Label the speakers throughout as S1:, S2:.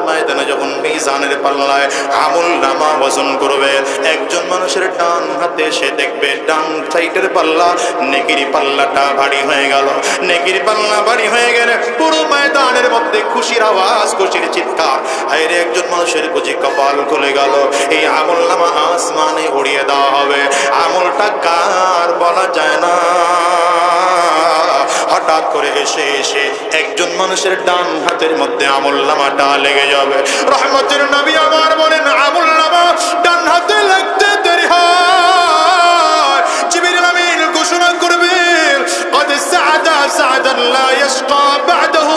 S1: ময়দানে যখন মিজানের পাল্লায় আমলনামা ওজন করবে, একজন মানুষের ডান হাতে সে দেখবে ডান সাইডের পাল্লা নেকির পাল্লাটা ভারী হয়ে গেল। নেকির পাল্লা ভারী হয়ে গেলে পুরো ময়দানের মধ্যে খুশির আওয়াজ, খুশির চিৎকার। আরে একজন মানুষের বুঝি কপাল খুলে গেল। এই আমলনামা আসমানে উড়িয়ে দেওয়া হবে। আমলটা কার বলা যায় না। হঠাৎ করে এসে এসে একজন মানুষের ডান হাতের মধ্যে আমলনামাটা লেগে যাবে। রহমতের নবী আমার বলেন, আমলনামা ডান হাতে লাগতে দেরি হয়, জিবরিল আমিন ঘোষণা করবেন, قد سعد سعدا لا يشقى بعده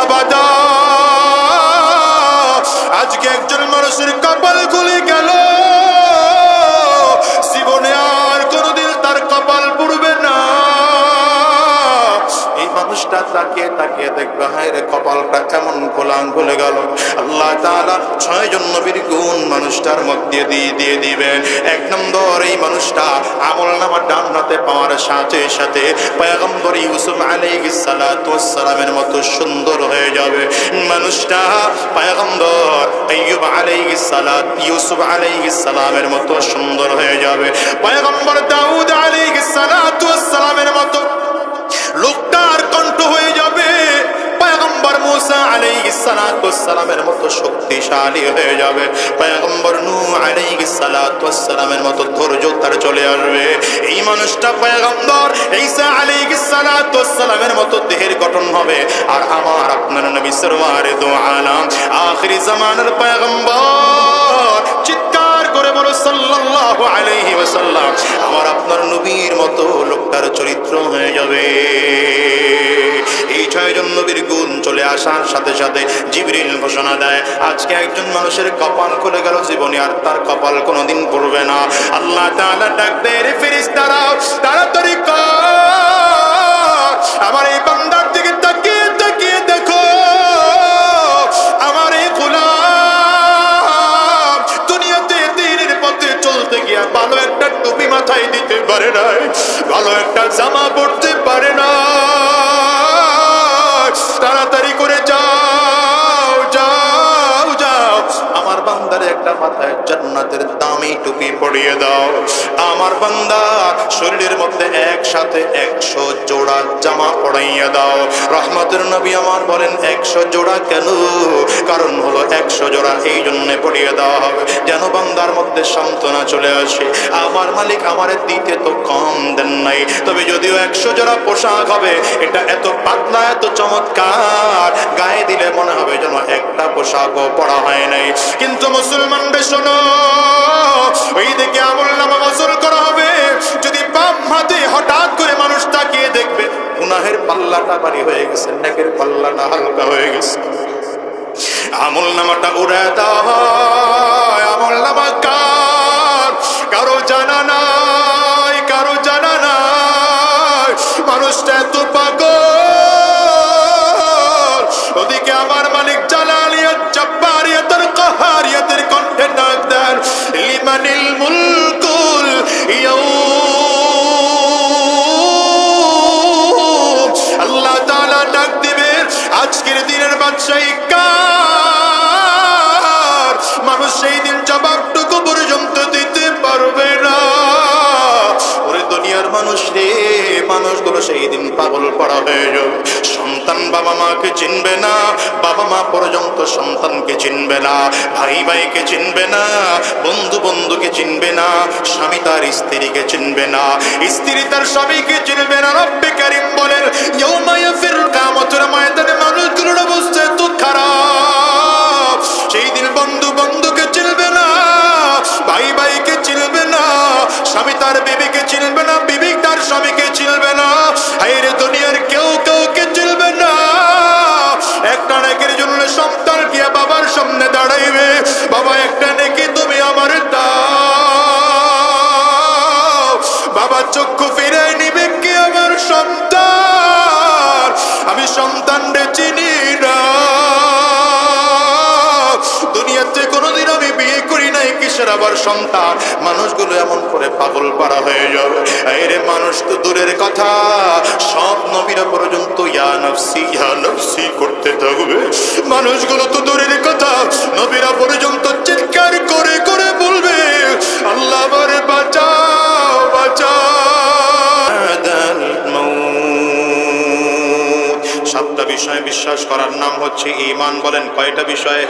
S1: أبدا। আজকে একজন মানুষের কপাল খুলে গেল, জীবনে আর কোনোদিন তার কপাল পুড়বে না। এই মানুষটা তাকিয়ে তাকিয়ে দেখবে, হায় রে কপালটা কেমন খোলাং খুলে গেল। আল্লাহ তাআলা 6 জন নবীর গুণ মানুষটার মধ্যে দিয়ে দিবেন। 1 নম্বর, এই মানুষটা আমলনামা ডান হাতে পাওয়ার সাথে সাথে পয়গম্বর ইউসুফ আলাইহিস সালাতু ওয়াস সালামের মতো সুন্দর হয়ে যাবে। মানুষটা পয়গম্বর আইয়ুব আলাইহিস সালাত ইউসুফ আলাইহিস সালামের মতো সুন্দর হয়ে যাবে। পয়গম্বর দাউদ আলাইহিস সালাতু ওয়াস সালামের মতো লোকটার কণ্ঠ হয়ে যাবে। পয়গম্বর মুসা আলাইহিস সালাতু ওয়াস সালামের মতো শক্তিশালী হয়ে যাবে। পয়গম্বর নূহ আলাইহিস সালাতু ওয়াস সালামের মতো ধৈর্য তার চলে আসবে। এই মানুষটা পয়গম্বর ঈসা আলাইহিস সালাতু ওয়াস সালামের মতো দেহের গঠন হবে। আর আমার আপনার নবী সরওয়ারে দো আলাম আখিরি জামানার পয়গম্বর, চিৎকার করে বলো সাল্লাল্লাহু আলাইহি ওয়াসাল্লাম, আমার আপনার নবীর মতো লোকটার চরিত্র হয়ে যাবে। এই 6 জন নবীর গুণ চলে আসার সাথে সাথে জিবরিল ঘোষণা দেয়, আজকে একজন মানুষের কপাল খুলে গেল, জীবনে আর তার কপাল কোনোদিন পড়বে না। আল্লাহ তাআলা ডাক দেয়, রে ফেরেশতারা তাড়াতাড়ি কর, আমার এই বান্দার দিকে তাকিয়ে তাকিয়ে দেখো, আমার এই গোলাম দুনিয়াতে দ্বীনের পথে চলতে গিয়া ভালো একটা টুপি মাথায় দিতে পারে নাই, ভালো একটা জামা পরতে পারে না। তাড়াতাড়ি করে যাও যাও যাও, আমার বান্দার একটা মাথায় জান্নাতের দামি টুপি পরিয়ে দাও। আমার বান্দা শরীরের মধ্যে একসাথে 100 জোড়া জামা পরাইয়া দাও। রহমতের নবী আমার বলেন, 100 জোড়া কেন? কারণ হলো 100 জোড়া এই জন্য পরিয়ে দেওয়া হবে যেন বান্দার মধ্যে সান্ত্বনা চলে আসে। আমার মালিক আমারে দিতে তো কম দেন নাই, তবে যদিও 100 জোড়া পোশাক হবে, এটা এত পাতলা এত চমৎকার, গায়ে দিলে মনে হবে যেন একটা পোশাকও পরা হয় নাই। কিন্তু মুসলমানদের শোনো, ওই দিকে আমলনামা ওজন করা হবে, যদি বাম হাতে হঠাৎ করে মানুষ তাকিয়ে দেখবে গুনাহের পাল্লাটা ভারী হয়ে গেছে, নেকের পাল্লাটা হালকা হয়ে গেছে, আমলনামাটা উড়ায় দেওয়া হয়। আমলনামা কার? কারো জানা নাই, কারো জানা নাই। মানুষটা এত পাগল, ওদিকে আমার মালিক জালালিয়াত জব্বারিয়াতের কাহারিয়াতের কণ্ঠে ডাক দেন, লিমানিল মুলকুল ইয়াউম। আল্লাহ তাআলা ডাক দিবেন, আজকের দিনের বাদশাহী কার? মানুষ সেই দিন জবাবটুকু পর্যন্ত দিতে পারবে না। ওরে দুনিয়ার মানুষ রে, মানুষগুলো সেই দিন পাগল পড়া হয়ে যাবে। সন্তান বাবা মাকে চিনবে না, বাবা মা পর্যন্ত সন্তানকে চিনবে না, ভাই ভাইকে চিনবে না, বন্ধু বন্ধুকে চিনবে না, স্বামী তার স্ত্রীকে চিনবে না, স্ত্রী তার স্বামীকে চিনবে না। রব্বে কারীম বলেন, ইয়াউমা ইয়াফিরুল কিয়ামতের ময়দানে মানুষগুলোর অবস্থা এত খারাপ, সেই দিন বন্ধু বন্ধুকে চিনবে না, ভাই ভাইকে চিনবে না, স্বামী তার বিবিকে চিনবে না, বিবি তার স্বামীকে চিনবে না। হায়রে দুনিয়ার কেউ কাউকে চিনবে না। একটা নেকির জন্য সন্তান গিয়া বাবার সামনে দাঁড়াইবে, বাবা একটা নেকি তুমি আমার দাও। বাবা চক্ষু ফিরে নিবে, কি আমার সন্তান, আমি সন্তানরে চিনি না। দুনিয়াতে কোনোদিন আমি বিয়ে করি নাই, কিসের বাবার সন্তান, মানুষগুলো এমন করে পাগল পারা হয়ে যাবে। আরে মানুষ তো দূরের কথা, সব নবীরা পর্যন্ত ইয়া নফসি করতে থাকবে। মানুষগুলো তো দূরের কথা, নবীরা পর্যন্ত চিৎকার করে করে বলবে, আল্লাহ আমারে বাঁচাও বাঁচাও। সাতটা বিষয়ে বিশ্বাস করার নাম হচ্ছে ঈমান। বলেন কয়টা বিষয়?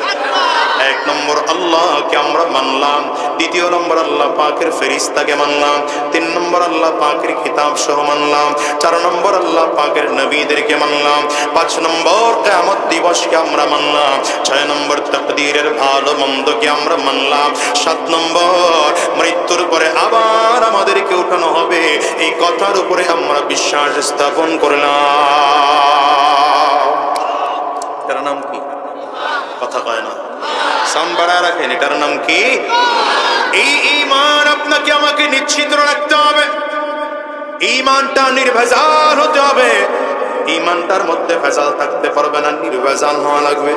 S1: এক নম্বর আল্লাহকে আমরা মানলাম, দ্বিতীয় নম্বর আল্লাহ পাকের ফেরেশতাকে মানলাম, তিন নম্বর আল্লাহ পাকের কিতাব সহ মানলাম, চার নম্বর আল্লাহ পাকের নবীদেরকে মানলাম, পাঁচ নম্বর কিয়ামত দিবসকে আমরা মানলাম, ছয় নম্বর তাকদীরের ভালো মন্দকে আমরা মানলাম, সাত নম্বর মৃত্যুর পরে আবার আমাদেরকে উঠানো হবে, এই কথার উপরে আমরা বিশ্বাস স্থাপন করলাম। এটার নাম কি? কথা কয় না, সাউন্ড বাড়ায় রাখেন। এটার নাম কি? এই ঈমান আপনাকে আমাকে নিশ্চিত রাখতে হবে, ঈমানটা নির্ভেজাল হতে হবে। ঈমানটার মধ্যে ভেজাল থাকতে পারবে না, নির্ভেজাল হওয়া লাগবে।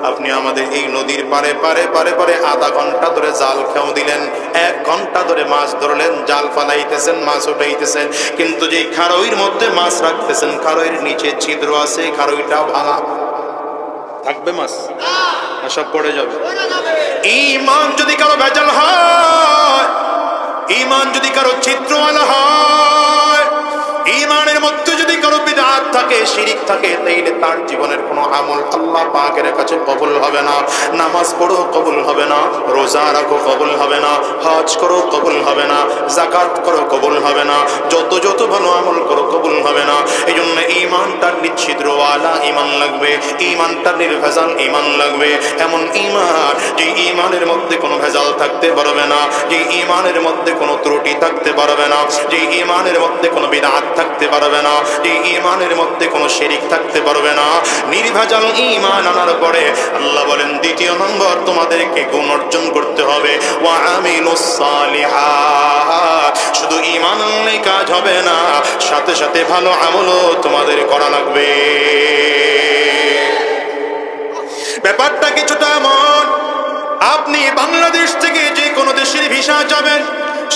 S1: আপনি আমাদের এই নদীর পারে পারে পারে পারে আধা ঘন্টা ধরে জাল খেও দিলেন, 1 ঘন্টা ধরে মাছ ধরলেন, জাল ফালাইতেছেন, মাছ উঠাইতেছেন, কিন্তু যেই খারইর মধ্যে মাছ রাখতেছেন, খারইয়ের নিচে ছিদ্র আছে, খারইটা ভাঙা থাকবে, মাছ না সব পড়ে যাবে। ঈমান যদি কারো ভেজাল হয়, ঈমান যদি কারো ছিদ্রওয়ালা হয়, ঈমানের মধ্যে যদি কারো বিদআত থাকে, শিরিক থাকে, তাইলে তার জীবনের কোনো আমল আল্লাহ পাকের কাছে কবুল হবে না। নামাজ পড়ো কবুল হবে না, রোজা রাখো কবুল হবে না, হজ করো কবুল হবে না, যাকাত করো কবুল হবে না, যত যত ভালো আমল করো কবুল হবে না। এই জন্য ঈমানটা নিশ্চিদ্রওয়ালা ঈমান লাগবে, ঈমানটা নির্ভেজাল ঈমান লাগবে। এমন ঈমান যে ঈমানের মধ্যে কোনো ভেজাল থাকতে পারবে না, যে ঈমানের মধ্যে কোনো ত্রুটি থাকতে পারবে না, যে ঈমানের মধ্যে কোনো বিদআত থাকতে পারবে না, যে ঈমানের মধ্যে কোনো শিরিক থাকতে পারবে না। নির্ভেজাল ঈমান আনার পরে আল্লাহ বলেন, দ্বিতীয় নম্বর তোমাদেরকে গুণ অর্জন করতে হবে, ওয়া আমিলুস সালিহাত। শুধু ঈমান আনলেই কাজ হবে না, সাথে সাথে ভালো আমলও তোমাদের করা লাগবে। ব্যাপারটা কিছুটা এমন, আপনি বাংলাদেশ থেকে যে কোনো দেশের ভিসা যাবেন,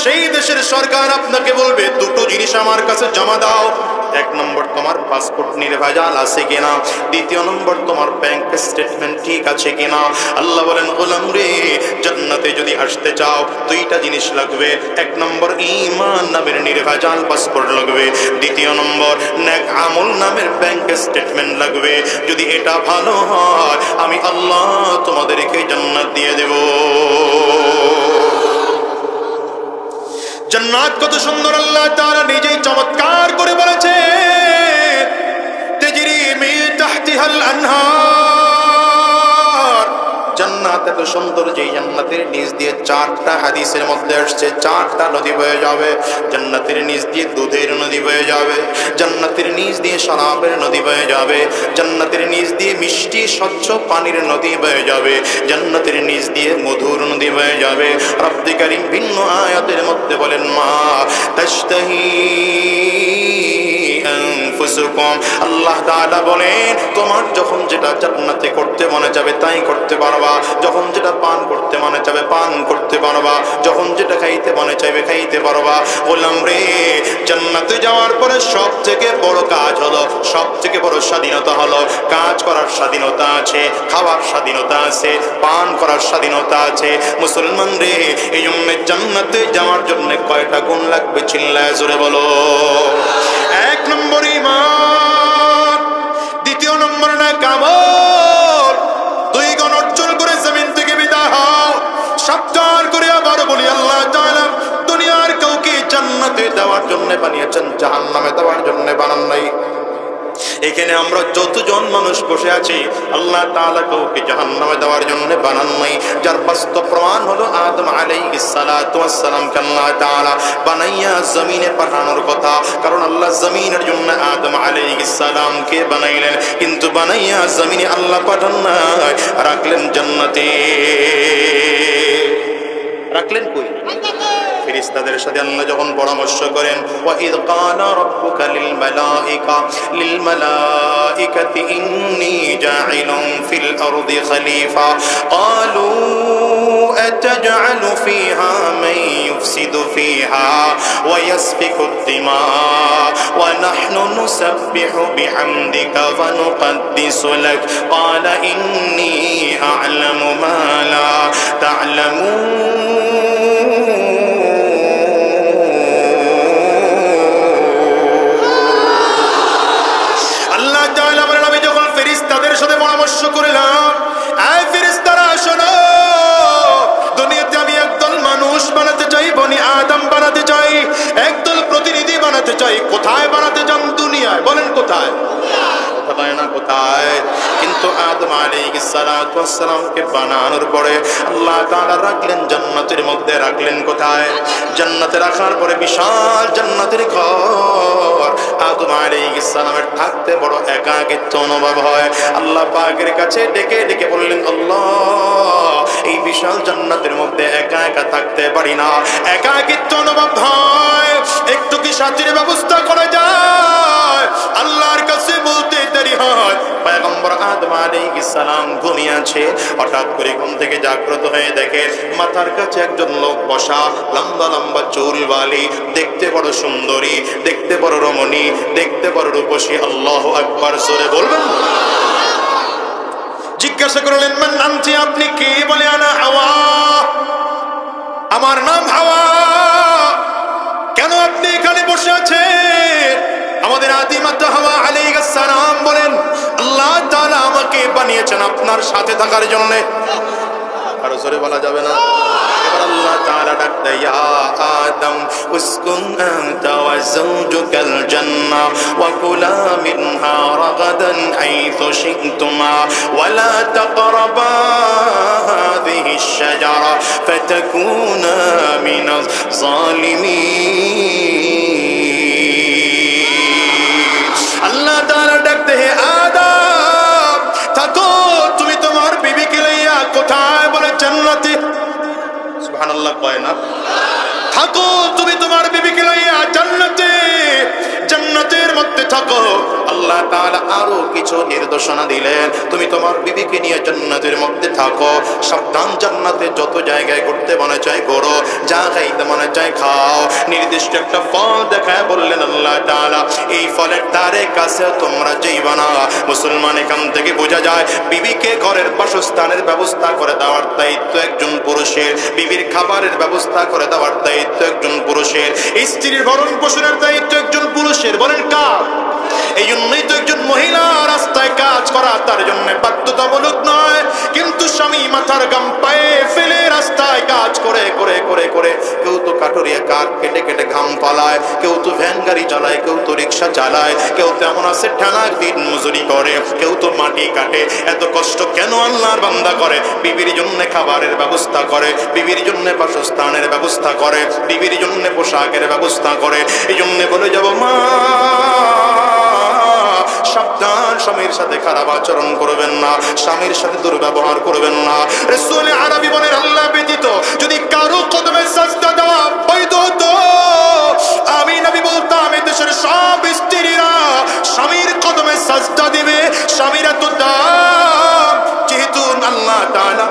S1: সেই দেশের সরকার আপনাকে বলবে দুটো জিনিস আমার কাছে জমা দাও। এক নম্বর তোমার পাসপোর্ট নির্ভেজাল আছে কিনা, দ্বিতীয় নম্বর তোমার ব্যাংক স্টেটমেন্ট ঠিক আছে কিনা। আল্লাহ বলেন, গোলাম রে, জান্নাতে যদি আসতে চাও দুইটা জিনিস লাগবে। এক নম্বর ঈমান নামের নির্ভেজাল পাসপোর্ট লাগবে, দ্বিতীয় নম্বর নেক আমল নামের ব্যাংক স্টেটমেন্ট লাগবে। যদি এটা ভালো হয়, আমি আল্লাহ তোমাদেরকে জান্নাত দিয়ে দেব। জান্নাত কত সুন্দর, আল্লাহ তাআলা নিজেই চমৎকার করে বলেছে, তাজরি মিন তাহতিহাল আনহার। জান্নাত এত সুন্দর, যেই জান্নাতের নিচ দিয়ে 4টা হাদিসের মধ্যে আসছে 4টা নদী বয়ে যাবে। জান্নাতের নিচ দিয়ে দুধের নদী বয়ে যাবে, জান্নাতের নিচ দিয়ে শরাবের নদী বয়ে যাবে, জান্নাতের নিচ দিয়ে মিষ্টি স্বচ্ছ পানির নদী বয়ে যাবে, জান্নাতের নিচ দিয়ে মধুর নদী বয়ে যাবে। রব্বুল কারীম ভিন্ন আয়াতের মধ্যে বলেন, মা তাশতাহি আনফুসুকুম। আল্লাহ তাআলা বলেন, তোমার যখন যেটা জান্নাতে করতে মনে যাবে তাই করতে পারবা, যখন যেটা পান করতে মনে যাবে পান করতে পারবা, যখন যেটা খাইতে মনে চাইবে খাইতে পারবা। গোলাম রে, জান্নাতে যাওয়ার পরে সব থেকে বড় কাজ হলো, সব থেকে বড় স্বাধীনতা হলো, কাজ করার স্বাধীনতা আছে, খাওয়ার স্বাধীনতা আছে, পান করার স্বাধীনতা আছে। মুসলমান রে, এই জন্য জান্নাতে যাওয়ার জন্য কয়টা গুণ লাগবে? চিল্লায় জোরে বলো। এক নম্বর ঈমান, দ্বিতীয় নম্বর নেক আমল, 2 গুণ অর্জন করে জমিন থেকে বিদায় হও। সাবধান করে আবার বলি, আল্লাহ তাআলা দুনিয়ার কাউকে জান্নাতে দেওয়ার জন্য বানিয়েছেন, জাহান্নামে দেওয়ার জন্য বানান নাই। এখানে আমরা যতজন মানুষ বসে আছি, আল্লাহ তাআলা কাউকে জাহান্নামে দেওয়ার জন্য বানান নাই। যার বাস্তব প্রমাণ হলো আদম আলাইহিস সালাতু ওয়াস সালামকে আল্লাহ তাআলা বানাইয়া জমিনে পাঠানোর কথা। কারণ আল্লাহ জমিনের জন্য আদম আলাইহিস সালামকে বানাইলেন, কিন্তু বানাইয়া জমিনে আল্লাহ পাঠান নাই, রাখলেন জান্নাতে। রাখলেন কই? ফেরেশতাদের সাথে আল্লাহ যখন পরামর্শ করেন, ওয়া ইয ক্বালা রাব্বুকা লিল মালাইকাতি ইন্নী জাইলুন ফিল আরদি খলিফা ক্বালু আতাজআলু ফিহা মান ইউফসিদু ফিহা ওয়া ইয়াসফিকুদ দিমা ওয়া নাহনু নুসাব্বিহু বিহামদিকা ওয়া নুকদ্দিসু লাক ক্বালা ইন্নী আ'লামু মা লা তা'লামুন। সাথে পরামর্শ করলাম, এই ফেরেশতারা শোনো, দুনিয়াতে আমি একদল মানুষ বানাতে চাই, বনি আদম বানাতে চাই, একদল প্রতিনিধি বানাতে চাই। কোথায় বানাতে চান? দুনিয়ায়। বলেন কোথায়? কোথায় না কোথায়। কিন্তু আদম আলাইহিস সালাতু ওয়াস সালামকে বানানোর পরে আল্লাহ তাআলা রাখলেন জান্নাতের মধ্যে। রাখলেন কোথায়? জান্নাতে রাখার পরে বিশাল জান্নাতের ঘর। আদম আলাইহিস সালামের থাকতে বড় একাকিত্ব অনুভব হয়। আল্লাহ পাকের কাছে ডেকে ডেকে বললেন, আল্লাহ, এই বিশাল জান্নাতের মধ্যে একা একা থাকতে পারি না, একাকিত্ব অনুভব হয়, একটু কি সাথীর ব্যবস্থা করা যায়? আল্লাহর কাছে বলতে দেরি হয়। পয়গম্বর আদম আলাইহিস সালাম ঘুমিয়ে আছে। হঠাৎ করে ঘুম থেকে জাগ্রত হয়ে দেখে মাথার কাছে একজন লোক বসা, লম্বা লম্বা চুলওয়ালি, দেখতে বড় সুন্দরী, দেখতে বড় রমণী, দেখতে বড় রূপসী। আল্লাহু আকবার, জোরে বলবেন। জিজ্ঞাসা করলেন, মান আনতি, আপনি কে? বলে, আনা হাওয়া, আমার নাম হাওয়া। কেন আপনি এখানে বসে আছেন? আমাদের আদিমাতা হাওয়া আলাইহিস সালাম বলেন, আল্লাহ তাআলা আমাকে বানিয়েছেন আপনার সাথে থাকার জন্য। আর জোরে বলা যাবে না? এবার আল্লাহ তাআলা ডাক দেয়, ইয়া আদম উসকুন আনতা ওয়া যাওজুকাল জান্নাহ ওয়া কুলা মিনহা রাগাদান হাইথু শি'তুমা ওয়া লা তাকরাবা হাযিহিশ শাজারা ফাতাকুনা মিনাজ জালিমিন। আল্লাহ তাআলা ডাক দেয়, আদম থাকো, তুমি তোমার বিবিকে লইয়া কোথায়? বলে, জান্নাতে। সুবহানাল্লাহ কয় না? থাকো তুমি তোমার বিবিকে লইয়া জান্নাতে, জান্নাতের মধ্যে থাকো। আল্লাহ তাআলা আরো কিছু নির্দেশনা দিলেন, তুমি তোমার বিবিকে নিয়ে জান্নাতের মধ্যে থাকো। সাবধান, জান্নাতে যত জায়গায় ঘুরতে মনে চায় ঘোরো, যা খাইতে মনে চায় খাও। নির্দিষ্ট একটা ফল দেখায় বললেন আল্লাহ তাআলা, এই ফলের ধারে কাছে তোমরা যাইবা না। মুসলমান এখান থেকে বোঝা যায়, বিবিকে ঘরের বাসস্থানের ব্যবস্থা করে দেওয়ার দায়িত্ব একজন পুরুষের, বিবির খাবারের ব্যবস্থা করে দেওয়ার দায়িত্ব একজন পুরুষের, স্ত্রীর ভরণ পোষণের দায়িত্ব একজন পুরুষের। বলেন কার? এই জন্যই তো একজন মহিলা রাস্তায় কাজ করা তার জন্য বাধ্যতামূলক নয়, কিন্তু স্বামী মাথার গাম পায়ে ফেলে রাস্তায় কাজ করে করে করে করে, কেউ তো কাঠুরিয়া কাঠ কেটে কেটে ঘাম পালায়, কেউ তো ভ্যান গাড়ি চালায়, কেউ তো রিক্সা চালায়, কেউ তো এমন আছে ঠেলার দিন মজুরি করে, কেউ তো মাটি কাটে। এত কষ্ট কেন আল্লাহর বান্দা করে? বিবির জন্য খাবারের ব্যবস্থা করে, বিবির জন্য বাসস্থানের ব্যবস্থা করে, বিবির জন্য পোশাকের ব্যবস্থা করে। এই জন্য বলে যাব, মা সাবধান, স্বামীর সাথে খারাপ আচরণ করবেন না, স্বামীর সাথে দুর্ব্যবহার করবেন না। রাসূল আরবী বলেন, আল্লাহ ব্যতীত যদি কারো কদমে সাজদা দেওয়া বৈধ হতো, আমি নবী বলতাম এই দেশের সব স্ত্রীরা স্বামীর কদমে সাজদা দিবে। স্বামীরা তো দাম, যেহেতু আল্লাহ তাআলা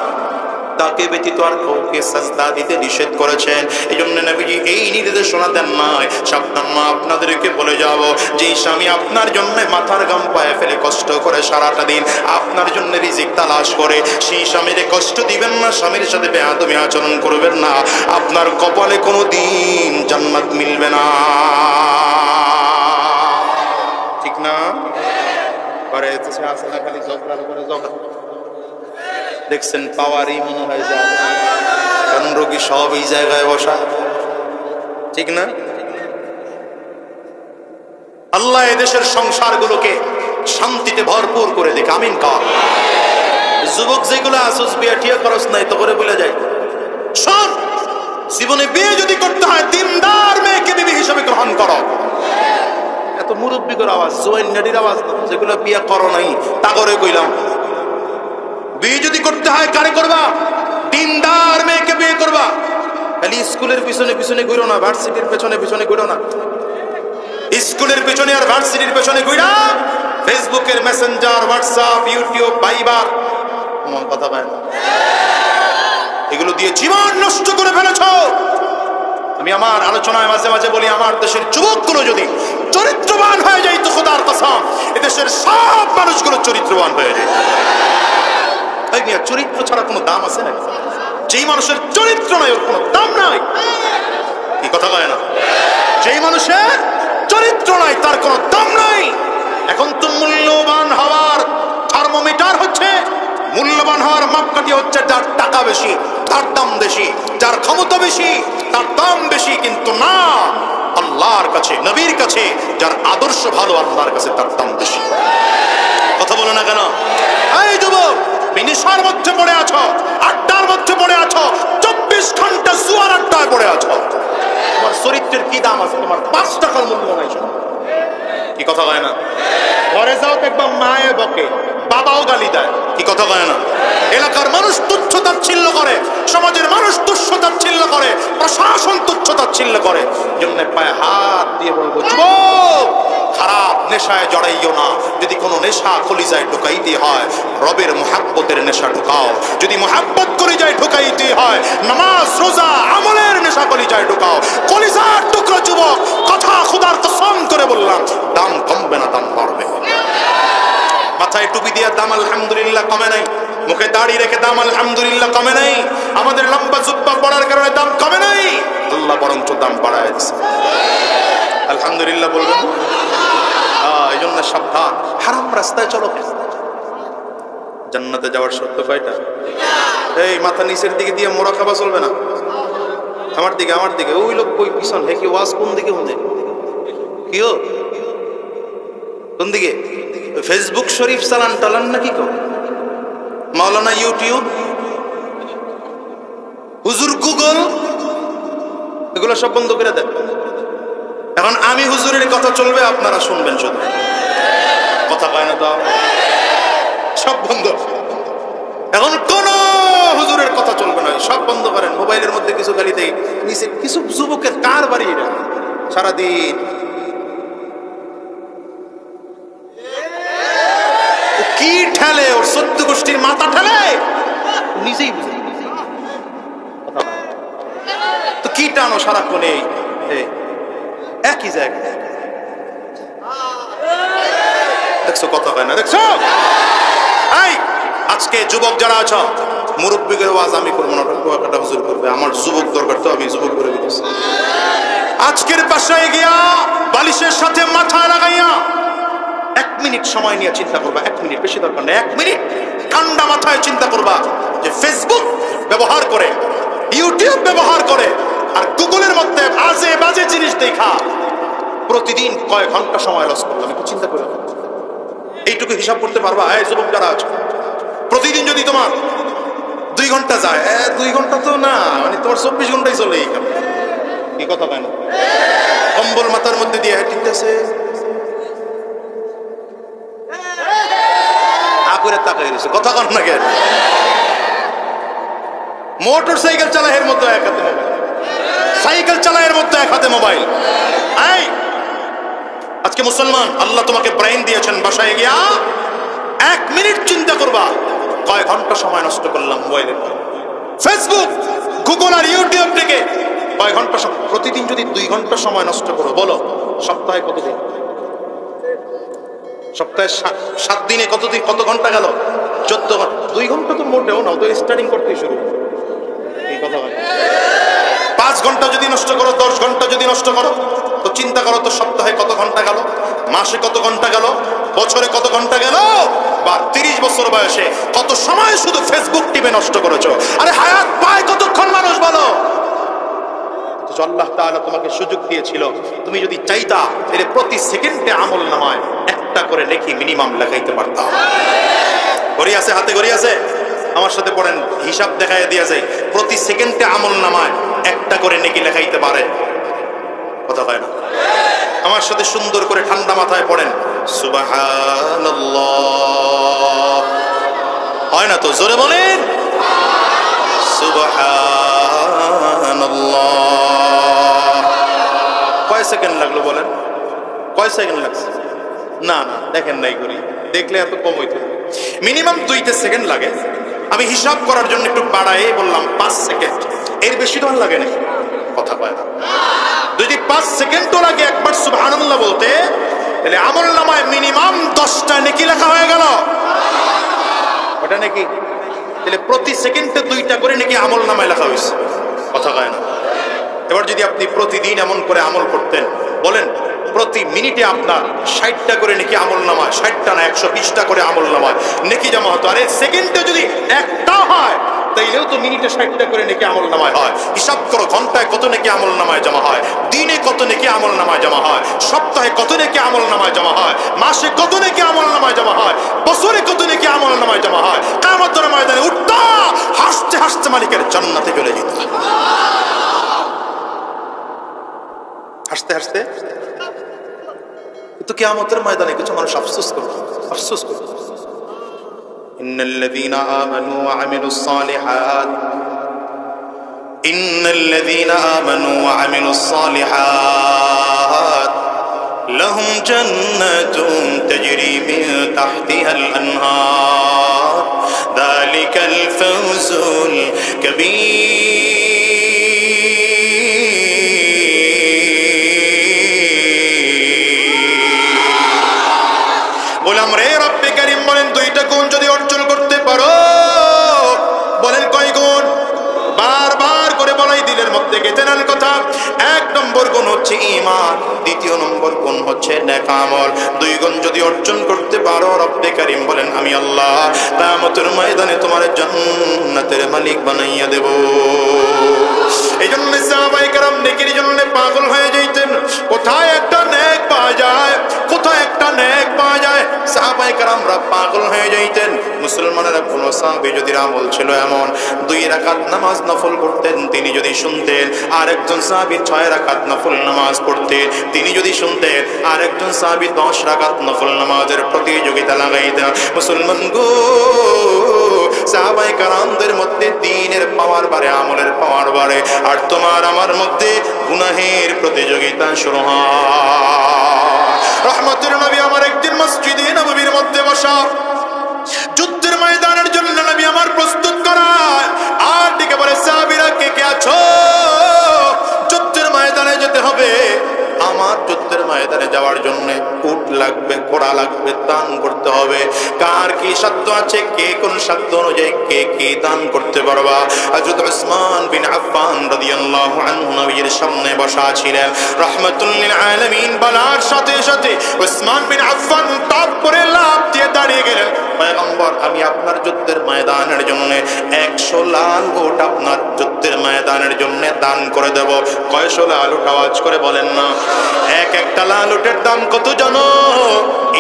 S1: তাকে ব্যতীত আর কাউকে সাজদা দিতে নিষেধ করেছেন, এই জন্য নবীজি এই নির্দেশনা দেন নাই। সাবধান, মা, আপনাদেরকে বলে যাব, যে স্বামী আপনার জন্য মাথার গাম পায়ে ফেলে কষ্ট করে সারাটা দিন আপনার জন্য রিজিক তালাশ করে, সেই স্বামীরে কষ্ট দিবেন না, স্বামীর সাথে বেয়াদবি আচরণ করবেন না, আপনার কপালে কোনো দিন জান্নাত মিলবে না। ঠিক না? করে আছে না খালি ঝগড়ার উপরে ঝগড়া। দেখছেন পাওয়ারই মনে হয় যায়, কারণ রোগী সব এই জায়গায় বসা। ঠিক না? আল্লাহ এদেশের সংসারগুলোকে শান্তিতে ভরপুর করে দেখে। আমিন কর। যুবক যেগুলো আসুস বিয়া ঠিয়া খরচ নাই তো করে বলে যায়, শোন, জীবনে বিয়ে যদি করতে হয় দিনদার মেয়েকে বিবি হিসেবে গ্রহণ করো। এত মুরব্বীর আওয়াজ, জোয়ান নারীর আওয়াজ, যেগুলো বিয়ে করো নাই তা করে কইলাম। বিয়ে যদি করতে হয় কারে করবা? দিনদার মেয়েকে বিয়ে করবা। খালি স্কুলের পিছনে পিছনে ঘুরো না, ভার্সিটির পেছনে পিছনে ঘুরো না। স্কুলের পেছনে আর ভার্সিটির পেছনে ঘুরা ফেসবুকের মেসেঞ্জার, হোয়াটসঅ্যাপ, ইউটিউব, ভাইবার, আমার কথা পায় না, এগুলো দিয়ে জীবন নষ্ট করে ফেলেছ। আমি আমার আলোচনায় মাঝে মাঝে বলি, আমার দেশের যুবকগুলো যদি চরিত্রবান হয়ে যায় তো খোদার কসম এদেশের সব মানুষগুলো চরিত্রবান হয়ে যায়। চরিত্র ছাড়া কোনো দাম আছে না? যেই মানুষের চরিত্র নাই ওর কোনো দাম নাই। কি কথা কয় না? যেই মানুষের চরিত্র নাই তার কোনো দাম নাই। এখন তো মূল্যবান হওয়ার থার্মোমিটার হচ্ছে, মূল্যবান হওয়ার মাপকাঠি হচ্ছে যার টাকা বেশি তার দাম বেশি, যার ক্ষমতা বেশি তার দাম বেশি। কিন্তু না, আল্লাহর কাছে, নবীর কাছে যার আদর্শ ভালো, আল্লাহর কাছে তার দাম বেশি। কথা বলো না কেন? এই যুবক, নেশার মধ্যে পড়ে আছো, আড্ডার মধ্যে পড়ে আছো, 24 ঘন্টা জুয়ার আড্ডায় পড়ে আছো। তোমার চরিত্রের কি দাম আছে? তোমার 5 টাকার মূল্য নাই। কি কথা কয় না? ঘরে যাও দেখবা মায়ে বকে, বাবাও গালি দেয়। কি কথা কয় না? এলাকার মানুষ তুচ্ছ তাচ্ছিল্য করে, সমাজের মানুষ তুচ্ছ তাচ্ছিল্য করে, প্রশাসন তুচ্ছ তাচ্ছিল্য করে। জন্য পায়ে হাত দিয়ে বলবো, যুবক, খারাপ নেশায় জড়াইও না। যদি কোনো নেশা কলিজায় ঢুকাইতে হয়, রবের মুহাব্বতের নেশা ঢুকাও। যদি মুহাব্বত কলিজায় ঢুকাইতে হয়, নামাজ, রোজা, আমলের নেশা কলিজায় ঢুকাও। কলিজার টুকরো যুবক, কথা খোদার কসম করে বললাম, দাম কমবে না, দাম বাড়বে। মাথায় টুপি দিয়ে দাম আলহামদুলিল্লাহ কমে নাই, মুখে দাড়ি রেখে দাম আলহামদুলিল্লাহ কমে নাই, আমাদের লম্বা জুব্বা পড়ার কারণে দাম কমে নাই, আল্লাহ বরঞ্চ দাম বাড়ায় দিয়েছে। আলহামদুলিল্লাহ বলবেন। এই জন্য সাবধান, হারাম রাস্তায় চলো। জান্নাতে যাওয়ার শর্ত কয়টা? এই মাথা নিচের দিকে দিয়ে মোরাকাবা চলবে না। আমার দিকে, আমার দিকে। ওই লোক কই পিছন, হে কি ওয়াজ কোন দিকে মনে? কি ও কোন দিকে? ফেসবুক শরীফ চালান টালান নাকি কো? মাওলানা ইউটিউব, হুজুর গুগল, এগুলো সব বন্ধ করে দেন। এখন আমি হুজুরের কথা চলবে, আপনারা শুনবেন শুধু। কথা কয় না তো? সব বন্ধ। এখন কোন হুজুরের কথা চলবে না, সব বন্ধ করেন। মোবাইলের মধ্যে কিছু গালি দেয় নিচে, কিছু যুবকের কার বাড়ি এটা সারাদিন কি ঠেলে, ওর 14 গোষ্ঠীর মাথা ঠেলে, নিজেই বুঝে। তো কি টানো সারাক্ষণ একই জায়গায়? দেখছো কথা হয় না? দেখছো? এই আজকে যুবক যারা আছো, মুরব্বীদের ওয়াজ আমি করবো না, কুয়াকাটা হুজুর করবে। আমার যুবক দরকার, তো আমি যুবক করে দিতেছি। আজকের বাসায় গিয়া বালিশের সাথে মাথা লাগাইয়া 1 মিনিট সময় নিয়ে চিন্তা করবা। 1 মিনিট, বেশি দরকার নেই, 1 মিনিট ঠান্ডা মাথায় চিন্তা করবা যে ফেসবুক ব্যবহার করে, ইউটিউব ব্যবহার করে, আর গুগলের মধ্যে আজে বাজে জিনিস দেখা প্রতিদিন কয় ঘন্টা সময় লস করলাম। একটু চিন্তা করে এইটুকু হিসাব করতে পারবা? এই যুবক যারা আছো, প্রতিদিন যদি তোমার 2 ঘন্টা যায়, 2 ঘন্টা তো না, মানে তোমার 24 ঘন্টাই চলে এই কাম। কি কথা কেন? কম্বল মাথার মধ্যে দিয়ে হেঁটেছে, করে তাকাই রয়েছে। কথা কন না কেন? মোটর সাইকেল চালায় এর মধ্যে এক হাতে মোবাইল, সাইকেল চালায় এর মধ্যে এক হাতে মোবাইল। এই আজকে মুসলমান, আল্লাহ তোমাকে ব্রেইন দিয়েছেন, বাসায় গিয়া 1 মিনিট চিন্তা করবা কয় ঘন্টা সময় নষ্ট করলাম মোবাইলের। ফেসবুক, গুগল আর ইউটিউব থেকে কয় ঘন্টা? প্রতিদিন যদি 2 ঘন্টা সময় নষ্ট করো, বলো সপ্তাহে কতদিন? সপ্তাহে 7 দিনে কতদিন, কত ঘন্টা গেল? 14 ঘন্টা। 2 ঘন্টা তো মোটেও না, তো স্টার্টিং করতেই শুরু। এই কথা হয়। 5 ঘন্টা যদি নষ্ট করো, 10 ঘন্টা যদি নষ্ট করো, তো চিন্তা করো তো সপ্তাহে কত ঘন্টা গেল, মাসে কত ঘন্টা গেল, বছরে কত ঘন্টা গেল, বা 30 বছর বয়সে কত সময় শুধু ফেসবুক টিপে নষ্ট করেছো। আরে হায়াত পায় কতক্ষণ মানুষ, বলো? আল্লাহ তাআলা তোমাকে সুযোগ দিয়েছিল, তুমি যদি চাইতা তাহলে প্রতি সেকেন্ডে আমল নামায় 1টা করে নেকি মিনিমাম লাগাইতে পারতা। ঘড়ি আছে হাতে, ঘড়ি আছে? আমার সাথে পড়েন, হিসাব দেখায় দিয়া যায়। প্রতি সেকেন্ডে আমল নামায় 1টা করে নেকি লেখাইতে পারে। কথা হয় না? আমার সাথে সুন্দর করে ঠান্ডা মাথায় পড়েন, সুবহানাল্লাহ। হয় না তো? জোরে বলেন সুবহানাল্লাহ। সুবহানাল্লাহ। কয় সেকেন্ড লাগলো বলেন? কয় সেকেন্ড লাগছে? না না, দেখেন নাই করি, দেখলে এত কম হইতো। মিনিমাম 2 সেকেন্ড লাগে। আমি হিসাব করার জন্য একটু বাড়াই বললাম 5 সেকেন্ড, এর বেশি তো আর লাগে না। কথা কয় না। যদি 5 সেকেন্ডও লাগে একবার সুবহানাল্লাহ বলতে, তাহলে আমল নামায় মিনিমাম 10টা নেকি লেখা হয়ে গেল। ওটা নাকি, তাহলে প্রতি সেকেন্ডে 2টা করে নাকি আমল নামায় লেখা হয়েছে। কথা কয় না। এবার যদি আপনি প্রতিদিন এমন করে আমল করতেন, বলেন প্রতি মিনিটে আপনার 60টা করে নেকি আমল নামায়, 60টা না 120টা করে আমল নামায় নেকি জমা হতো। আর সেকেন্ডে যদি একটা হয়, তাইলেও তো মিনিটে 60টা করে নেকি আমল নামায় হয়। হিসাব করো, ঘন্টায় কত নেকি আমল নামায় জমা হয়, দিনে কত নেকি আমল নামায় জমা হয়, সপ্তাহে কত নেকি আমল নামায় জমা হয়, মাসে কত নেকি আমল নামায় জমা হয়, বছরে কত নেকি আমল নামায় জমা হয়। কিয়ামতের ময়দানে উঠতা হাসতে হাসতে মালিকের জান্নাতে চলে যেত। হাসতে হাসতে। তো কিয়ামতের ময়দানে কিছু মানুষ আফসোস করবে, আফসোস করবে। ইন্নাল্লাযীনা আমানু ওয়া আমিলুস সালিহাত, ইন্নাল্লাযীনা আমানু ওয়া আমিলুস সালিহাত লাহুম জান্নাতুন তাজরি মিন তাহতিহাল আনহার যালিকাল ফাওজুল কাবীর। বললাম রে রব্বে কারীম বলেন 2টা গুণ যদি অর্জন করতে পারো, বলেন কয় গুণ? বারবার করে বলাই দিলের মধ্যে গেঁথে নেন কথা। 1 নম্বর গুণ হচ্ছে ঈমান, 2 নম্বর গুণ হচ্ছে নেক আমল। 2 গুণ যদি অর্জন করতে পারো, রব্বে কারীম বলেন আমি আল্লাহ কিয়ামতের ময়দানে তোমার জান্নাতের মালিক বানাইয়া দেব। এই জন্য সাহাবায়ে কেরাম নেকির জন্য পাগল হয়ে যাইতেন। কোথায় একটা নেক পাওয়া যায়, কোথায় একটা নেক পাওয়া যায়, সাহাবায়ে কেরামরা পাগল হয়ে যাইতেন। মুসলমানেরা কোন সাহাবী যদি আমল ছিল এমন 2 রাকাত নামাজ নফল করতেন, তিনি যদি শুনতেন আরেকজন সাহাবী 6 রাকাত নফল নামাজ পড়তেন, তিনি যদি শুনতেন আরেকজন সাহাবী 10 রাকাত নফল নামাজের প্রতিযোগিতা লাগাইতেন। মুসলমান গো, সাহাবায়ে কেরামদের মধ্যে দ্বীনের পাওয়ার বাড়ে, আমলের পাওয়ার বাড়ে, আর তোমার আমার মধ্যে গুনাহের প্রতিযোগিতা শুরু হয়। রহমতের নবী আমার একদিন মসজিদে নববীর মধ্যে বসা, যুদ্ধের ময়দানের জন্য নবী আমার প্রস্তুত করায়, আর দিকে বলে সাহাবীরা কে কে আছো, যুদ্ধের ময়দানে যেতে হবে। আমার যুদ্ধের ময়দানে যাওয়ার জন্য উট লাগবে, ঘোড়া লাগবে, দান করতে হবে। কার কি সাধ্য আছে, কে কোন সাধ্য অনুযায়ী কে কি দান করতে পারবা। হযরত উসমান বিন আফফান রাদিয়াল্লাহু আনহু নবীর সামনে বসা ছিলেন। রাহমাতুল লিল আলামিন বলার সাথে সাথে উসমান বিন আফফান টপ করে লাফ দিয়ে দাঁড়িয়ে গেলেন। পয়গম্বর, আমি আপনার যুদ্ধের ময়দানের জন্য 100 লাল উট আপনার যুদ্ধের ময়দানের জন্য দান করে দেব। কয়শো লাল উট? আওয়াজ করে বলেন না। একটা লাল উটের দাম কত জানো?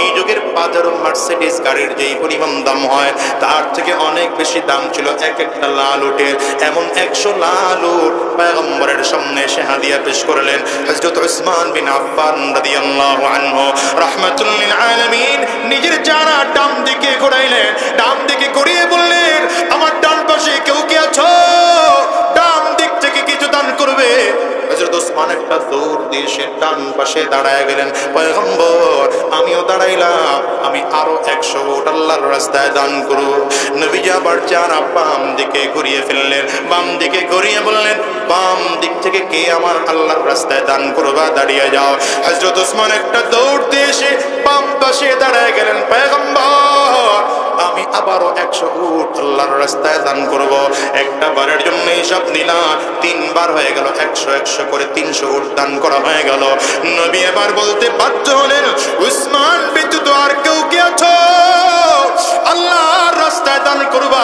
S1: এই যুগের পাজারো মার্সিডিজ গাড়ির যেই পরিমাণ দাম হয়, তার থেকে অনেক বেশি দাম ছিল একটা লাল উটের। এমন 100 লাল উট পয়গম্বরের সামনে এসে হাদিয়া পেশ করলেন হযরত উসমান বিন আফফান রাদিয়াল্লাহু আনহু রাহমাতুল লিল আলামিন। নিজের চেহারা ডান দিকে ঘোরাইলেন, ডান দিকে ঘুরিয়ে বললেন, আমার ডান পাশে কেউ কি আছো, ডান দিক থেকে কিছু দান করবে। হযরত উসমান একটা দৌড় দিয়ে সে ডান পাশে দাঁড়ায় গেলেন। পয়গম্বর, আমিও দাঁড়াইলাম, আমি আরো 100 উট আল্লাহর রাস্তায় দান করব। নবীজি আবার চেহারা বাম দিকে ঘুরিয়ে ফেললেন, বাম দিকে ঘুরিয়ে বললেন, বাম দিক থেকে কে আমার আল্লাহর রাস্তায় দান করবা, দাঁড়িয়ে যাও। হযরত উসমান একটা দৌড় দিয়ে এসে বাম পাশে দাঁড়ায় গেলেন। পয়গম্বর, আমি আবারও 100 উট আল্লাহর রাস্তায় দান করব। একটা বারের জন্য হিসাব নিলাম, 3 বার হয়ে গেল, 100 করে 300 উট দান করা হয়ে গেল। নবী এবার বলতে বাধ্য হলেন, উসমান ব্যতীত আর কেউ কি আছো আল্লাহর রাস্তায় দান করবা?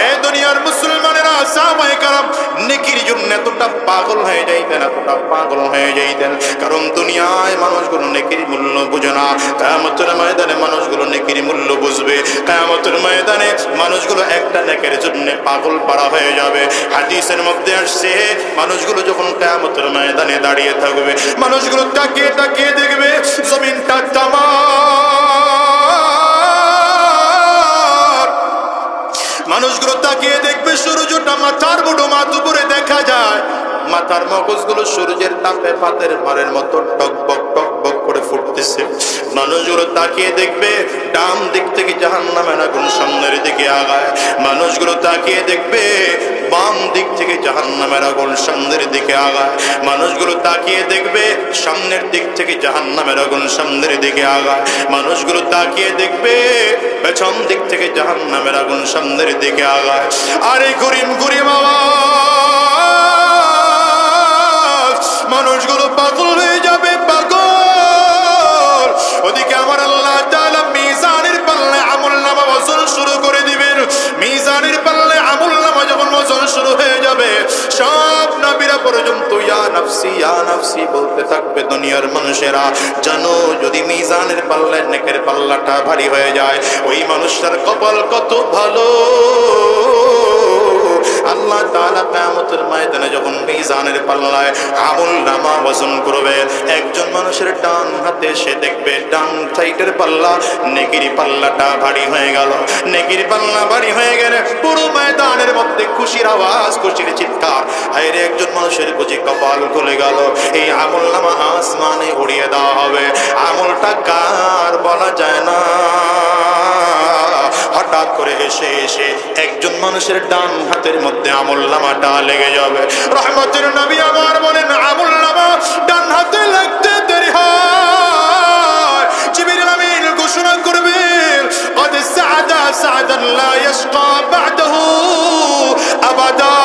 S1: এই দুনিয়ার মুসলমানেরা সাহাবায়ে কেরাম নেকির জন্য এতটা পাগল হয়ে যাইতেন, এতটা পাগল হয়ে যাইতেন, কারণ দুনিয়ায় মানুষগুলো নেকির মূল্য বুঝে না। কিয়ামতের ময়দানে মানুষগুলো নেকির মূল্য বুঝবে। কিয়ামতের ময়দানে মানুষগুলো একটা নেকের জন্য পাগল পাড়া হয়ে যাবে। হাদিসের মধ্যে আসছে, মানুষগুলো যখন কিয়ামতের ময়দানে দাঁড়িয়ে থাকবে, মানুষগুলো তাকিয়ে তাকিয়ে দেখবে জমিনটা তামাম মানুষগুলো তাকিয়ে দেখবে সূর্যটা মাথার মুঠো মাথা উপরে দেখা যায়, মাথার মগজগুলো সূর্যের তাপে পাতের মারের মতো টকবক টকবক করে ফুটতেছে। মানুষগুলো তাকিয়ে দেখবে ডান দিক থেকে জাহান্নামের আগুন সামনের দিকে আগায়। মানুষগুলো তাকিয়ে দেখবে বাম দিক থেকে জাহান্নামের আগুন সামনের দিকে আগায়। মানুষগুলো তাকিয়ে দেখবে সামনের দিক থেকে জাহান্নামের আগুন সামনের দিকে আগায়। মানুষগুলো তাকিয়ে দেখবে পেছন দিক থেকে জাহান্নামের আগুন সামনের দিকে আগায়। আরে গরিম গরিম আওয়াজ, মানুষগুলো পাগল হয়ে যাবে, পাগল। ওদিকে আমার আল্লাহ তাআলা মিজানের পাল্লায় আমলনামা ওজন শুরু করে দিবেন। মিজানের পাল্লায় আমলনামা যখন ওজন শুরু হয়ে যাবে, সব নবীরা পর্যন্ত ইয়া নাফসি বলতে থাকবে দুনিয়ার মানুষেরা। জানো যদি মিজানের পাল্লায় নেকের পাল্লাটা ভারী হয়ে যায়, ওই মানুষটার কপাল কত ভালো। আল্লাহ তাআলা কিয়ামতের ময়দানে যখন মিজানের পাল্লায় আমলনামা ওজন করবে, একজন মানুষের ডান হাতে সে দেখবে ডান সাইডের পাল্লা নেকির পাল্লাটা ভারী হয়ে গেল। নেকির পাল্লা ভারী হয়ে গেলে পুরো ময়দানের মধ্যে খুশির আওয়াজ, খুশির চিৎকার। হায়রে একজন মানুষের বুঝি কপাল খুলে গেল। এই আমলনামা আসমানে উড়িয়ে দেওয়া হবে। আমলটা কার বলা যায় না। হঠাৎ করে এসে এসে একজন মানুষের ডান হাতের মধ্যে আমলনামাটা লেগে যাবে। রহমতের নবী আমার বলেন আমলনামা ডান হাতে লাগতে দেরি হয়, জিবরিল আমিন ঘোষণা করবেন قد سعد سعدا لا يشقى بعده আবাদা।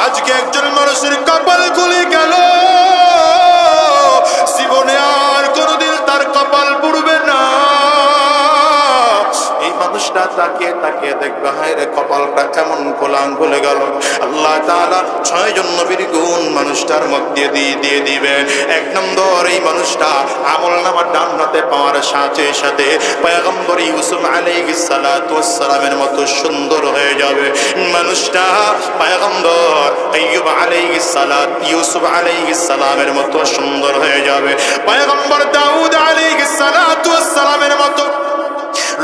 S1: আজকে একজন মানুষের কপাল খুলে গেল, জীবনে আর কোনোদিন তার কপাল পুড়বে না। মানুষটা তাকিয়ে তাকিয়ে দেখবে হায়রে কপালটা কেমন খোলাং খুলে গেল। আল্লাহ তাআলা 6 জন নবীর গুণ মানুষটার মধ্যে দিয়ে দিবেন। এক নম্বর, এই মানুষটা আমলনামা ডান হাতে পাওয়ার সাথে সাথে পয়গম্বর ইউসুফ আলাইহিস সালাতু ওয়াস সালামের মতো সুন্দর হয়ে যাবে। মানুষটা পয়গম্বর আইয়ুব ইউসুফ আলাইহিস সালামের মতো সুন্দর হয়ে যাবে। পয়গম্বর দাউদ আলাইহিস সালাতু ওয়াস সালামের মতো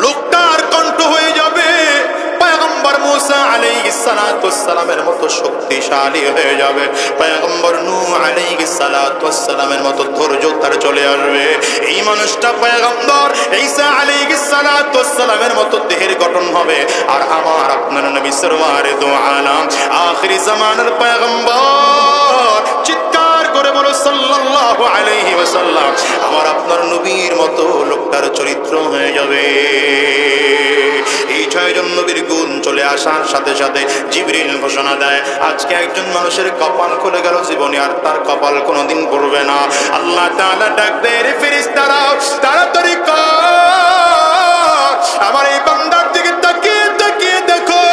S1: লোকটার কণ্ঠ হয়ে যাবে। পয়গম্বর মুসা আলাইহিস সালাতু ওয়াস সালামের মতো শক্তিশালী হয়ে যাবে। পয়গম্বর নূহ আলাইহিস সালাতু ওয়াস সালামের মতো ধৈর্য তার চলে আসবে। এই মানুষটা পয়গম্বর ঈসা আলাইহিস সালাতু ওয়াস সালামের মতো দেহের গঠন হবে। আর আমার আপনার নবী সরওয়ারে দো আলাম আখিরি জামানার পয়গম্বর, চিৎকার করে বলো সাল্লাল্লাহু আলাইহি ওয়াসাল্লাম, আমার আপনার নবীর মতো লোকটার চরিত্র হয়ে যাবে। এই 6 জন নবীর গুণ চলে আসার সাথে সাথে জিবরিল ঘোষণা দেয় আজকে একজন মানুষের কপাল খুলে গেল, জীবনে আর তার কপাল কোনোদিন পড়বে না। আল্লাহ তাআলা ডাক দেয়, রে ফেরেশতারা তাড়াতাড়ি কর, আমার এই বান্দার দিকে তাকিয়ে তাকিয়ে দেখো।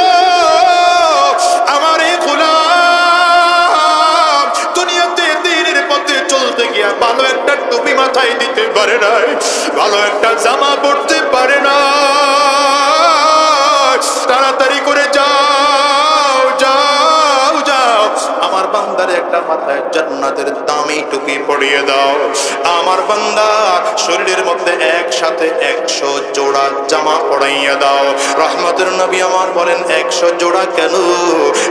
S1: আমার এই গোলাম দুনিয়াতে দ্বীনের পথে চলতে গিয়া ভালো একটা টুপি মাথায় দিতে পারে না, ভালো একটা জামা পরতে পারে না। তাড়াতাড়ি করে যাও যাও যাও, আমার বান্দার একটা মাথায় জান্নাতের দামি টুপি পরিয়ে দাও। আমার বান্দার শরীরের মধ্যে একসাথে 100 জোড়া জামা পরাইয়া দাও। রহমতের নবী আমার বলেন 100 জোড়া কেন?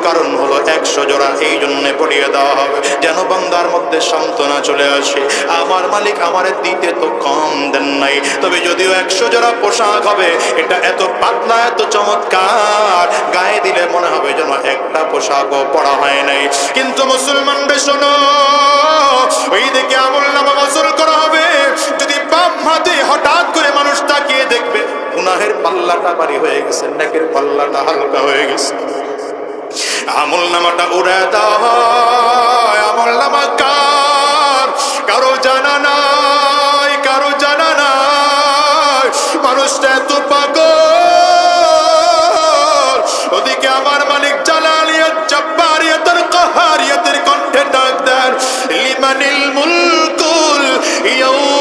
S1: কারণ হলো 100 জোড়া এই জন্য পরিয়ে দেওয়া হবে যেন বান্দার মধ্যে সান্ত্বনা চলে আসে। আমার মালিক আমারে দিতে তো কম দেন নাই, তবে যদিও 100 জোড়া পোশাক হবে, এটা এত পাতলা এত চমৎকার, গায়ে দিলে মনে হবে যেন একটা পোশাকও পরা হয় নাই। কিন্তু মুসলমান শোনো, ওই দিকে আমলনামা ওজন করা হবে। যদি বাম হাতে হঠাৎ করে মানুষ তাকিয়ে দেখবে গুনাহের পাল্লাটা ভারী হয়ে গেছে, নেকের পাল্লাটা হালকা হয়ে গেছে, আমলনামাটা উড়ে দেওয়া হয়। আমলনামা কার? কারো জানা নাই, কারো জানা নাই। মানুষটা এত পাগল। ওদিকে আমার মালিক জালালিয়াত জাব্বারিয়াতের কাহারিয়াতের কণ্ঠে ডাক দেন, লিমানিল মুলকুল ইয়াউম।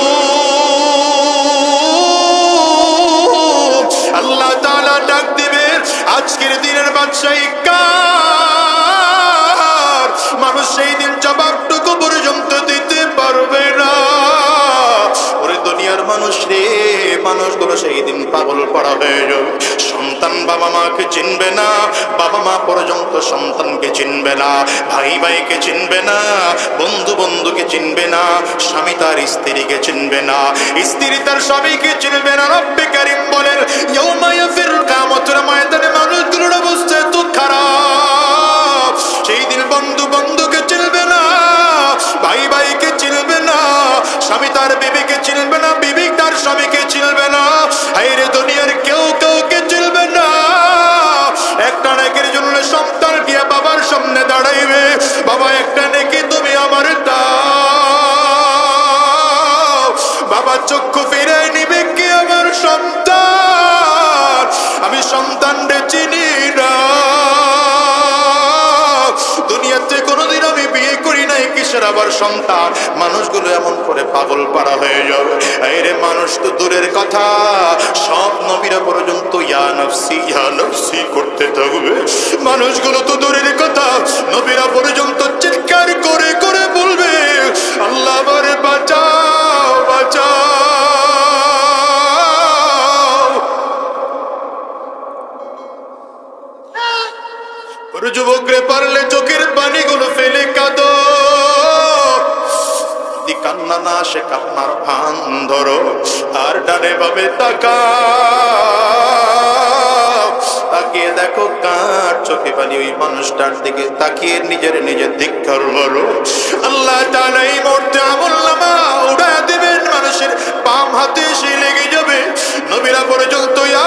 S1: আল্লাহ তাআলা ডাক দিবেন আজকের দিনের বাদশাহী কার? মানুষ সেই দিন জবাবটুকু পর্যন্ত দিতে পারবে না। ওরে দুনিয়ার মানুষ রে, মানুষগুলো সেই দিন পাগল পড়া হয়ে যাবে। বাবা মাকে চিনবে না, বাবা মা পর্যন্ত সন্তানকে চিনবে না, ভাই ভাইকে চিনবে না, বন্ধু বন্ধুকে চিনবে না, স্বামী তার স্ত্রীকে চিনবে না, স্ত্রী তার স্বামীকে চিনবে না। রব্বে কারীম বলেন ইয়াউমা ইয়াফিরুল কিয়ামতের ময়দানে মানুষগুলোর অবস্থা এত খারাপ, সেই দিন বন্ধু বন্ধুকে চিনবে না, ভাই ভাইকে চিনবে না, স্বামী তার বিবিকে চিনবে না, বিবি তার স্বামীকে চিনবে না, হায়রে দুনিয়ার কেউ কাউকে চিনবে না। একটা নেকির জন্য সন্তান গিয়ে বাবার সামনে দাঁড়াইবে, বাবা একটা নেকি তুমি আমার দাও, বাবা চক্ষু ফিরে নিবে কি আমার সন্তান, আমি সন্তানরে চিনি না, দুনিয়াতে কোনোদিন আমি বিয়ে করি নাই, কিসের আবার সন্তান। মানুষগুলো এমন করে পাগল পাড়া হয়ে যাবে। আরে মানুষ তো দূরের কথা, সব নবীরা পর্যন্ত ইয়া নফসি করতে থাকবে। মানুষগুলো তো দূরের কথা, নবীরা পর্যন্ত চিৎকার করে করে বলবে আল্লাহ আমারে বাঁচাও বাঁচাও। যুবকরে পারলে চোখের পানিগুলো ফেলে কাঁদো, যদি কান্না না আসে কান্নার ভান ধরো, আর ডানে বামে তাকিয়ে দেখো কার চোখে পানি, ওই মানুষটার দিকে তাকিয়ে নিজের ধিক্কার বলো। আল্লাহ তাআলা এই মুহূর্তে আমলনামা উড়ায় দিবেন, মানুষের বাম হাতে এসে লেগে যাবে, নবীরা পর্যন্ত ইয়া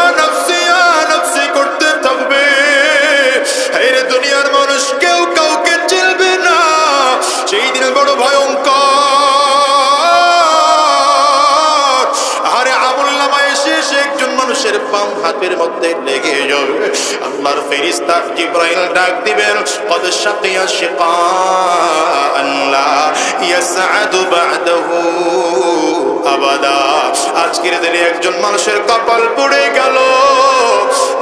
S1: নফসি করতে থাকবে। হায়রে দুনিয়ার মানুষ কেউ কাউকে চিনবে না, সেই দিন বড় ভয়ঙ্কর। আরে আমলনামা এসে একজন মানুষের বাম হাতের মধ্যে লেগে যাবে, আল্লাহর ফেরেশতা জিবরাইল ডাক দিবেন কদ শাকিয়া শিকাআন লা ইয়াসআদু বা'দাহু আবাদা। আজকের দিনে একজন মানুষের কপাল পড়ে গেল,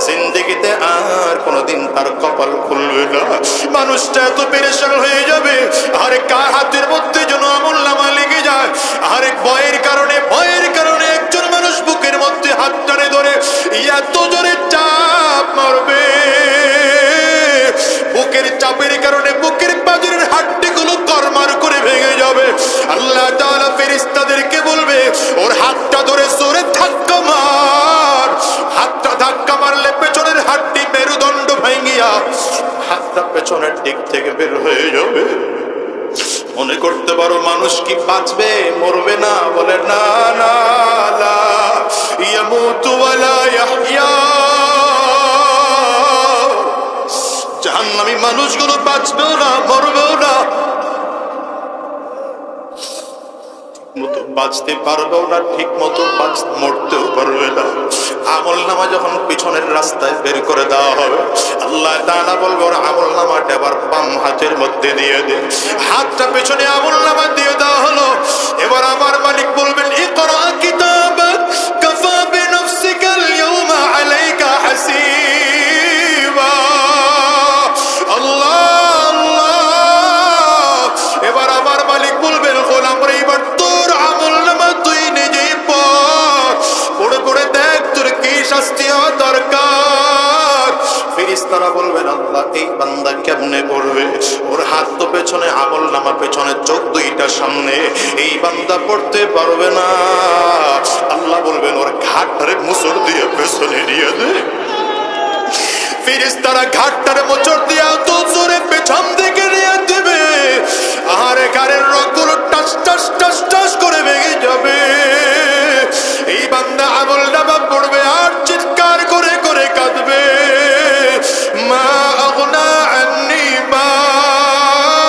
S1: জিন্দেগিতে আর কোনোদিন তার কপাল খুলবে না। মানুষটা এত পেরেশান হয়ে যাবে, আরে কার হাতের মধ্যে যেন আমলনামা লেগে যায়, আরেক ভয়ের কারণে একজন মানুষ বুকের মধ্যে হাতটারে ধরে এত জোরে চাপ মারবে, বুকের চাপের কারণে বুকের পাঁজরের হাড্ডিগুলো করমার করে ভেঙে যাবে। আল্লাহ তাআলা ফেরেশতাদেরকে বলবে ওর হাতটা ধরে জোরে ধাক্কা মার, হাতটা ধাক্কা মারলে পেছনের হাড্ডি মেরুদণ্ড ভাঙিয়া হাতটা পেছনের দিক থেকে বের হয়ে যাবে। মনে করতে পারো মানুষ কি বাঁচবে, মরবে না? বলে না না, লা ইয়ামুতু ওয়ালা ইয়াহইয়া। জাহান্নামী মানুষগুলো বাঁচবেও না, মরবেও না, মতো বাঁচতে পারবেও না, ঠিক মতো মরতেও পারবে না। আমলনামা যখন পিছনের রাস্তায় বের করে দেওয়া হবে, আল্লাহ তাআলা বলবে ওর আমলনামাটা এবার বাম হাতের মধ্যে দিয়ে দে। হাতটা পেছনে আমলনামা দিয়ে দেওয়া হলো, এবার আমার মালিক বলবেন ইকরা কিতাবাক কাফা বিনাফসিকাল ইয়াওমা আলাইকা হাসিবা। আল্লাহ আল্লাহ, এবার আমার মালিক বলবেন গোলাম রে এবার তোর আমলনামা তুই নিজেই পড়ে পড়ে দেখ তোর কি শাস্তি হওয়া দরকার। ফেরেশতারা বলবেন আল্লাহ এই বান্দা কেমনে পড়বে, ওর হাত তো পেছনে, আমলনামা পেছনে, চোখ দুইটা সামনে, এই বান্দা পড়তে পারবে না। আল্লাহ বলবেন ওর ঘাটটারে মুসর দিয়ে পেছনে নিয়ে দে। ফেরেশতারা ঘাটটারে মোচড় দিয়ে এত জোরে পেছন দিকে নিয়ে দেবে, আর ঘাড়ের রগগুলো টাস টাস টাস টাস করে ভেঙে যাবে। এই বান্দা আমলনামা পড়বে আর চিৎকার করে করে কাঁদবে, মা আগনা আন্নি মালিয়া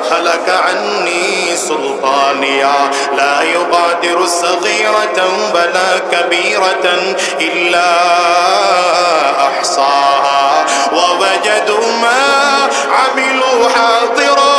S1: হালাকা আন্নি সুলতানিয়া লা ইউগাদিরু সগীরাতান ওয়ালা কাবীরাতান ইল্লা আহসাহা ওয়া ওয়াজাদু মা আমিলু হাদিরা।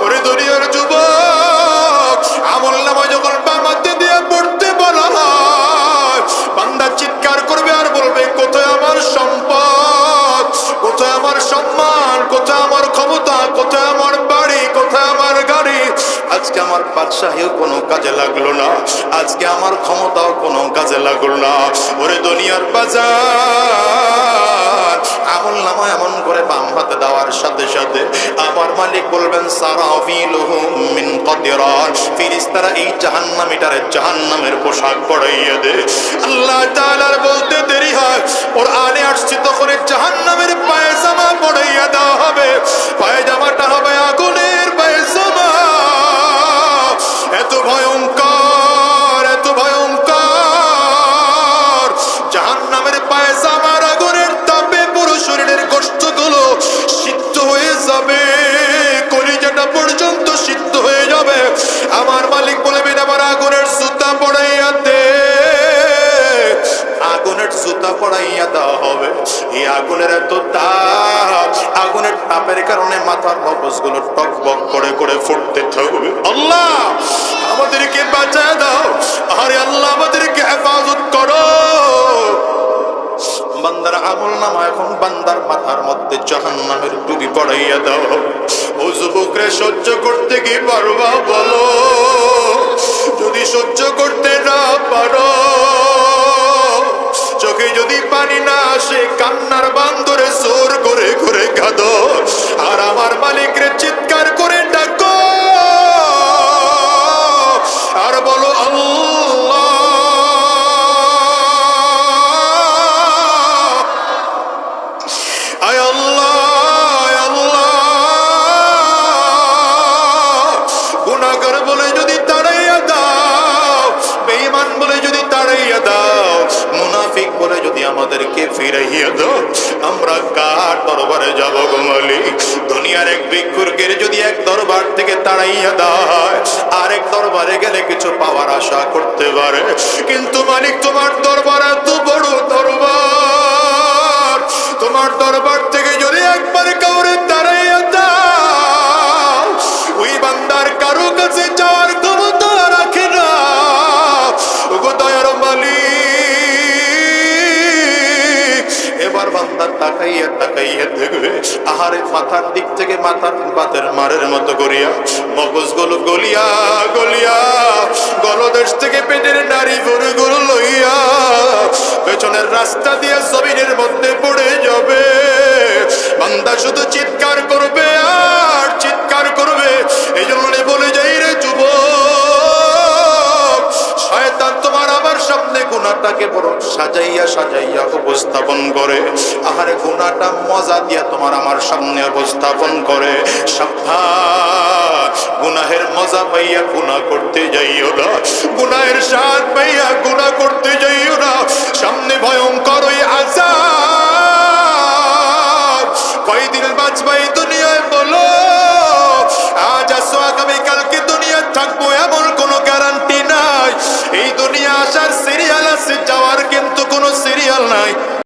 S1: ওরে দুনিয়ার যুবক, আমলনামা যখন বাম হাতে দিয়ে পড়তে বলা হয়, বান্দা চিৎকার করবে আর বলবে কোথায় আমার সম্পদ, কোথায় আমার সম্মান, কোথায় আমার ক্ষমতা, কোথায় আমার বাড়ি, কোথায় আমার গাড়ি। আজকে আমার বাদশাহীও কোনো কাজে লাগলো না, আজকে আমার ক্ষমতাও কোনো কাজে লাগলো না। ওরে দুনিয়ার বাজার, আমল নামা এমন করে বাম হাতে দেওয়ার সাথে সাথে আমার মালিক বলবেন সারাফিলুহুম মিন কদরান, ফেরেশতারা এই জাহান্নামীটারে জাহান্নামের পোশাক পরাইয়া দে। আল্লাহ তাআলার বলতে দেরি হয়, কোরআনে আসছে তখন জাহান্নামের পায়জামা পরাইয়া দেওয়া হবে। পায়জামাটা হবে আগুনের পায়জামা। এত ভয়ঙ্কর, এত ভয়ঙ্কর। জাহান্নামের পায়জামার আগুনের তাপে পুরো শরীরের গোশতগুলো সিদ্ধ হয়ে যাবে, কলিজাটা পর্যন্ত সিদ্ধ হয়ে যাবে। আমার মালিক বলবেন আমার আগুনের জুতা পরাইয়া দে। আগুনের জুতা পরাইয়া দেওয়া হবে। এই আগুনের এত তাপ, আগুনের তাপের কারণে মাথার মগজগুলো টকবক করে করে ফুটতে থাকবে। আল্লাহ আমাদেরকে বাঁচায় দাও, আরে আল্লাহ আমাদেরকে হেফাজত করো। বান্দার আমল নামা এখন বান্দার মাথার মধ্যে জাহান্নামের টুপি পড়াইয়া দাও। ও যুবকরে, সহ্য করতে কি পারবা বলো? যদি সহ্য করতে না পারো, চোখে যদি পানি না আসে, কান্নার বান্দরে জোর করে করে কাঁদো, আর আমার মালিকরে চিৎকার করে ডাকো আর বলো আল্লাহ, আয় আল্লাহ, আয় আল্লাহ। গুনাহগার বলে যদি তাড়াইয়া দাও, বেঈমান বলে যদি তাড়াইয়া দাও, মুনাফিক বলে যদি আমাদেরকে ফিরাইয়া দাও, আমরা কার দরবারে যাব গো মালিক? দুনিয়ার এক ভিক্ষুকের যদি এক দরবার থেকে তাড়াইয়া দেয়, আরেক দরবারে গেলে কিছু পাওয়ার আশা করতে পারে, কিন্তু মালিক তোমার দরবার এত বড় দরবার, তোমার দরবার থেকে যদি একবার কাউরে তাড়াইয়া দাও, ওই বান্দার কারো কাছে যাওয়ার ক্ষমতা রাখে না। ওগো দয়ার মালিক, এবার বান্দা তাকাইয়া তাকাইয়া দেখবে, আহারে মাথার দিক থেকে মাথার বাতের মারের মতো করিয়া মগজগুলো গলিয়া গলিয়া, গলদেশ থেকে পেটের নারী গরুগুলো লইয়া পেছনের রাস্তা দিয়ে জমিনের মধ্যে পড়ে যাবে। বান্দা শুধু চিৎকার করবে আর চিৎকার করবে। এই জন্য বলে যাই রে যুবক, শয়তান তোমার আমার সামনে গুনাহটাকে বড় সাজাইয়া সাজাইয়া উপস্থাপন করে, আহারে গুনাহটা মজা দিয়া তোমার আমার সামনে উপস্থাপন করে। সাবধান, গুনাহের মজা পাইয়া গুনাহ করতে যাইও না, গুনাহের স্বাদ পাইয়া গুনাহ করতে যাইও না। সামনে ভয়ঙ্কর ওই আযাব, কয়দিন বাঁচবাই